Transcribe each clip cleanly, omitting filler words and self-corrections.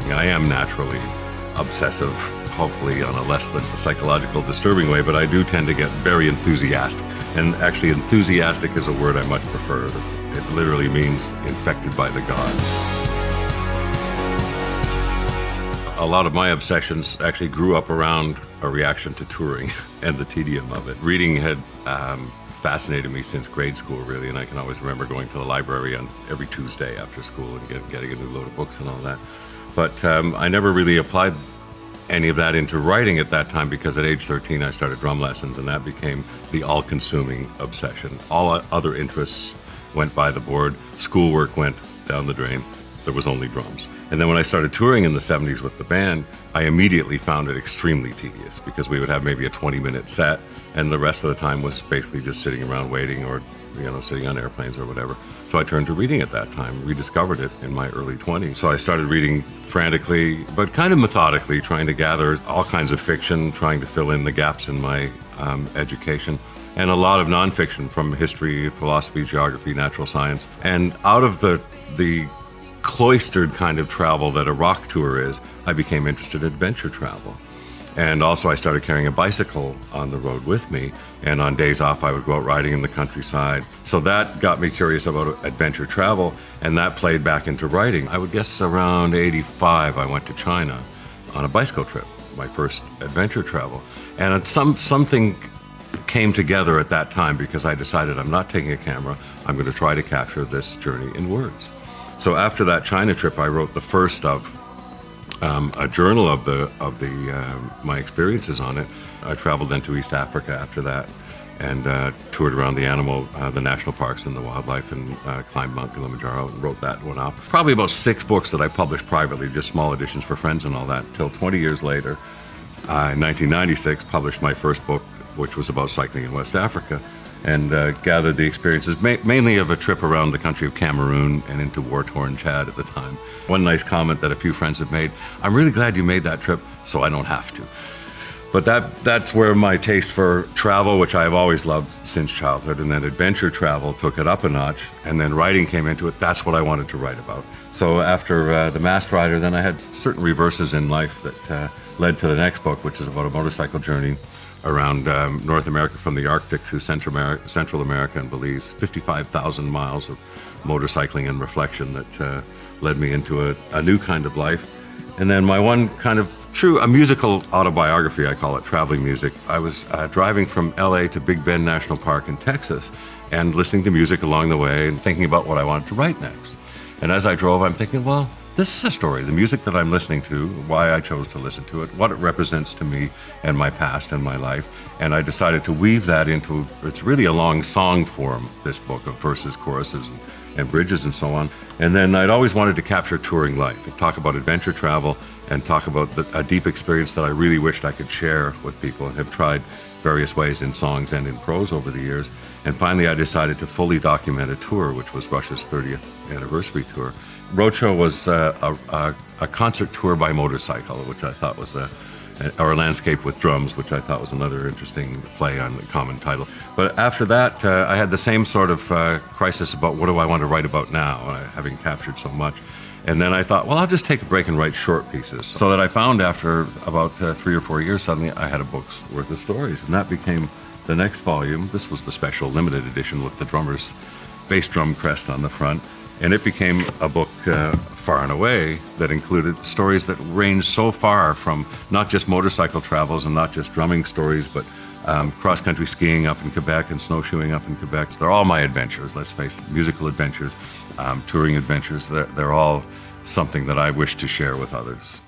biking. I am naturally obsessive, hopefully on a less than psychological disturbing way, but I do tend to get very enthusiastic. And actually enthusiastic is a word I much prefer. It literally means infected by the gods. A lot of my obsessions actually grew up around a reaction to touring and the tedium of it. Reading had fascinated me since grade school, really, and I can always remember going to the library on every Tuesday after school and getting a new load of books and all that. But I never really applied any of that into writing at that time, because at age 13 I started drum lessons, and that became the all-consuming obsession. All other interests went by the board. Schoolwork went down the drain. There was only drums. And then when I started touring in the 70s with the band, I immediately found it extremely tedious, because we would have maybe a 20-minute set, and the rest of the time was basically just sitting around waiting, or sitting on airplanes or whatever. So I turned to reading at that time, rediscovered it in my early 20s. So I started reading frantically, but kind of methodically, trying to gather all kinds of fiction, trying to fill in the gaps in my education, and a lot of nonfiction from history, philosophy, geography, natural science. And out of the cloistered kind of travel that a rock tour is, I became interested in adventure travel. And also I started carrying a bicycle on the road with me, and on days off I would go out riding in the countryside. So that got me curious about adventure travel, and that played back into writing. I would guess around 85 I went to China on a bicycle trip, my first adventure travel. And something came together at that time, because I decided I'm not taking a camera, I'm going to try to capture this journey in words. So after that China trip, I wrote the first of a journal of my experiences on it. I traveled then to East Africa after that, and toured around the national parks and the wildlife, and climbed Mount Kilimanjaro and wrote that one up. Probably about 6 books that I published privately, just small editions for friends and all that, till 20 years later, in 1996, published my first book, which was about cycling in West Africa, and gathered the experiences mainly of a trip around the country of Cameroon and into war-torn Chad at the time. One nice comment that a few friends have made: I'm really glad you made that trip so I don't have to. But that's where my taste for travel, which I've always loved since childhood, and then adventure travel took it up a notch, and then writing came into it. That's what I wanted to write about. So after The Masked Rider, then I had certain reverses in life that led to the next book, which is about a motorcycle journey around North America, from the Arctic to Central America and Belize. 55,000 miles of motorcycling and reflection that led me into a new kind of life. And then my one kind of a musical autobiography, I call it, traveling music. I was driving from LA to Big Bend National Park in Texas, and listening to music along the way and thinking about what I wanted to write next. And as I drove, I'm thinking, well, this is a story. The music that I'm listening to, why I chose to listen to it, what it represents to me and my past and my life. And I decided to weave that into, it's really a long song form, this book, of verses, choruses, and bridges and so on. And then I'd always wanted to capture touring life, and talk about adventure travel, and talk about a deep experience that I really wished I could share with people, and have tried various ways in songs and in prose over the years. And finally I decided to fully document a tour, which was Rush's 30th anniversary tour. Roadshow was a concert tour by motorcycle, which I thought was or a landscape with drums, which I thought was another interesting play on the common title. But after that, I had the same sort of crisis about what do I want to write about now, having captured so much. And then I thought, well, I'll just take a break and write short pieces. So that I found after about 3 or 4 years, suddenly I had a book's worth of stories. And that became the next volume. This was the special limited edition with the drummer's bass drum crest on the front. And it became a book far and away that included stories that ranged so far from not just motorcycle travels and not just drumming stories, but cross-country skiing up in Quebec and snowshoeing up in Quebec. They're all my adventures, let's face it, musical adventures, touring adventures. They're all something that I wish to share with others.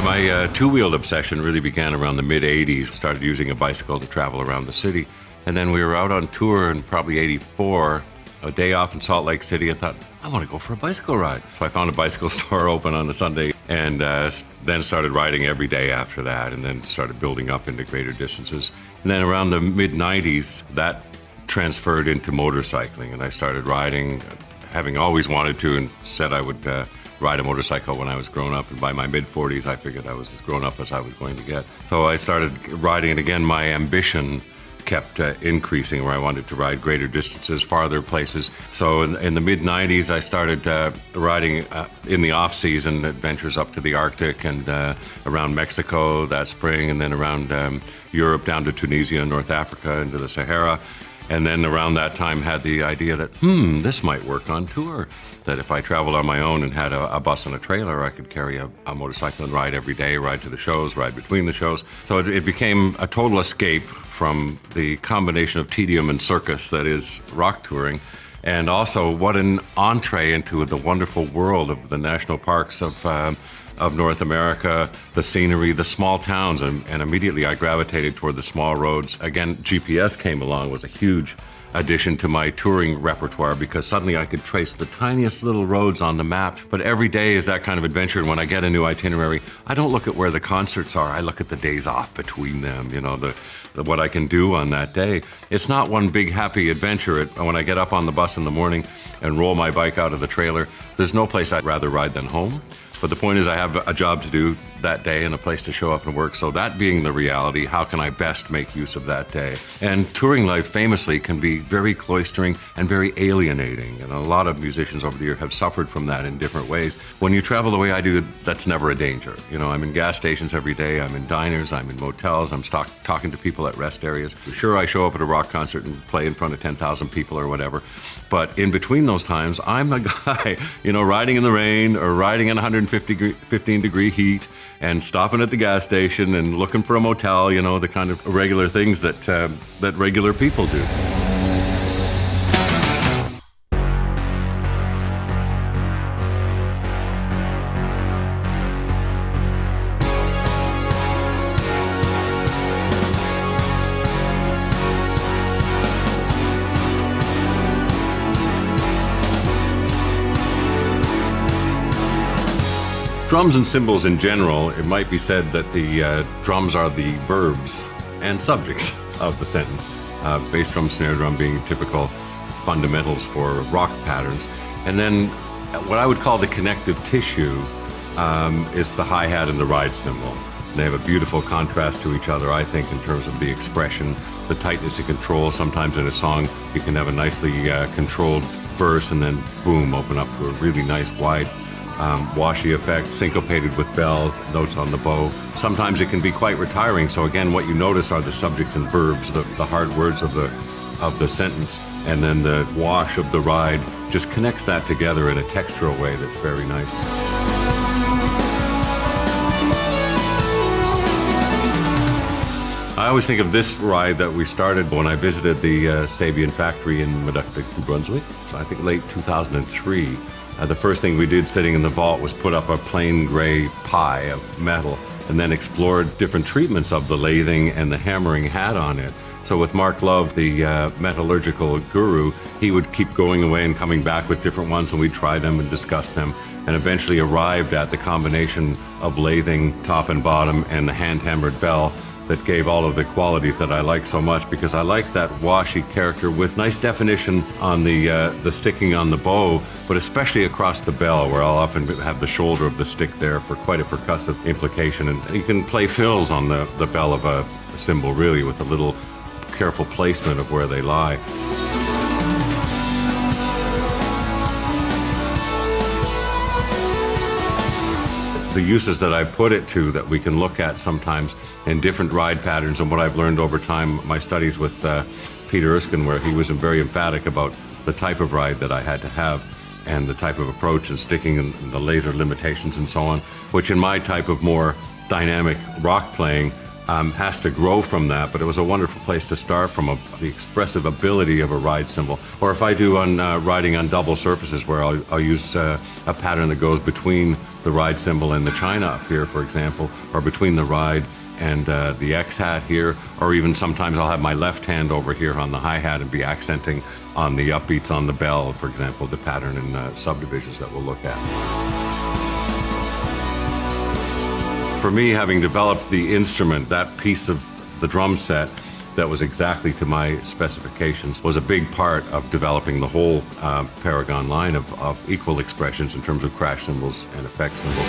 My two-wheeled obsession really began around the mid-'80s. Started using a bicycle to travel around the city. And then we were out on tour in probably '84, a day off in Salt Lake City. I thought, I want to go for a bicycle ride. So I found a bicycle store open on a Sunday, and then started riding every day after that, and then started building up into greater distances. And then around the mid-'90s, that transferred into motorcycling, and I started riding, having always wanted to, and said I would ride a motorcycle when I was grown up. And by my mid-40s, I figured I was as grown up as I was going to get. So I started riding, and again, my ambition kept increasing, where I wanted to ride greater distances, farther places. So in the mid-90s, I started riding in the off-season adventures up to the Arctic and around Mexico that spring, and then around Europe down to Tunisia, North Africa, into the Sahara. And then around that time had the idea that, this might work on tour. That if I traveled on my own and had a bus and a trailer, I could carry a motorcycle and ride every day, ride to the shows, ride between the shows. So it became a total escape from the combination of tedium and circus that is rock touring. And also what an entree into the wonderful world of the national parks of North America, the scenery, the small towns, and immediately I gravitated toward the small roads. Again, GPS came along, was a huge addition to my touring repertoire, because suddenly I could trace the tiniest little roads on the map. But every day is that kind of adventure, and when I get a new itinerary, I don't look at where the concerts are, I look at the days off between them, what I can do on that day. It's not one big happy adventure. When I get up on the bus in the morning and roll my bike out of the trailer, there's no place I'd rather ride than home. But the point is I have a job to do that day and a place to show up and work. So that being the reality, how can I best make use of that day? And touring life famously can be very cloistering and very alienating. And a lot of musicians over the years have suffered from that in different ways. When you travel the way I do, that's never a danger. I'm in gas stations every day, I'm in diners, I'm in motels, I'm talking to people at rest areas. Sure, I show up at a rock concert and play in front of 10,000 people or whatever. But in between those times, I'm a guy, riding in the rain or riding in 15-degree heat and stopping at the gas station and looking for a motel, the kind of regular things that regular people do. Drums and cymbals in general, it might be said that the drums are the verbs and subjects of the sentence. Bass drum, snare drum being typical fundamentals for rock patterns. And then what I would call the connective tissue is the hi-hat and the ride cymbal. They have a beautiful contrast to each other, I think, in terms of the expression, the tightness and control. Sometimes in a song, you can have a nicely controlled verse and then, boom, open up to a really nice wide washy effect, syncopated with bells, notes on the bow. Sometimes it can be quite retiring. So again, what you notice are the subjects and verbs, the hard words of the sentence, and then the wash of the ride just connects that together in a textural way that's very nice. I always think of this ride that we started when I visited the Sabian factory in Meductic, New Brunswick. So I think late 2003. The first thing we did sitting in the vault was put up a plain gray pie of metal and then explored different treatments of the lathing and the hammering had on it. So with Mark Love, the metallurgical guru, he would keep going away and coming back with different ones, and we'd try them and discuss them, and eventually arrived at the combination of lathing top and bottom and the hand-hammered bell that gave all of the qualities that I like so much, because I like that washy character with nice definition on the sticking on the bow, but especially across the bell, where I'll often have the shoulder of the stick there for quite a percussive implication. And you can play fills on the bell of a cymbal, really, with a little careful placement of where they lie. The uses that I put it to that we can look at sometimes in different ride patterns, and what I've learned over time, my studies with Peter Erskine, where he was very emphatic about the type of ride that I had to have and the type of approach and sticking and the laser limitations and so on, which in my type of more dynamic rock playing has to grow from that. But it was a wonderful place to start from, the expressive ability of a ride cymbal. Or if I do on riding on double surfaces, where I'll use a pattern that goes between the ride cymbal and the china up here, for example, or between the ride and the X-hat here, or even sometimes I'll have my left hand over here on the hi-hat and be accenting on the upbeats on the bell, for example, the pattern in subdivisions that we'll look at. For me, having developed the instrument, that piece of the drum set that was exactly to my specifications was a big part of developing the whole Paragon line of equal expressions in terms of crash cymbals and effect cymbals.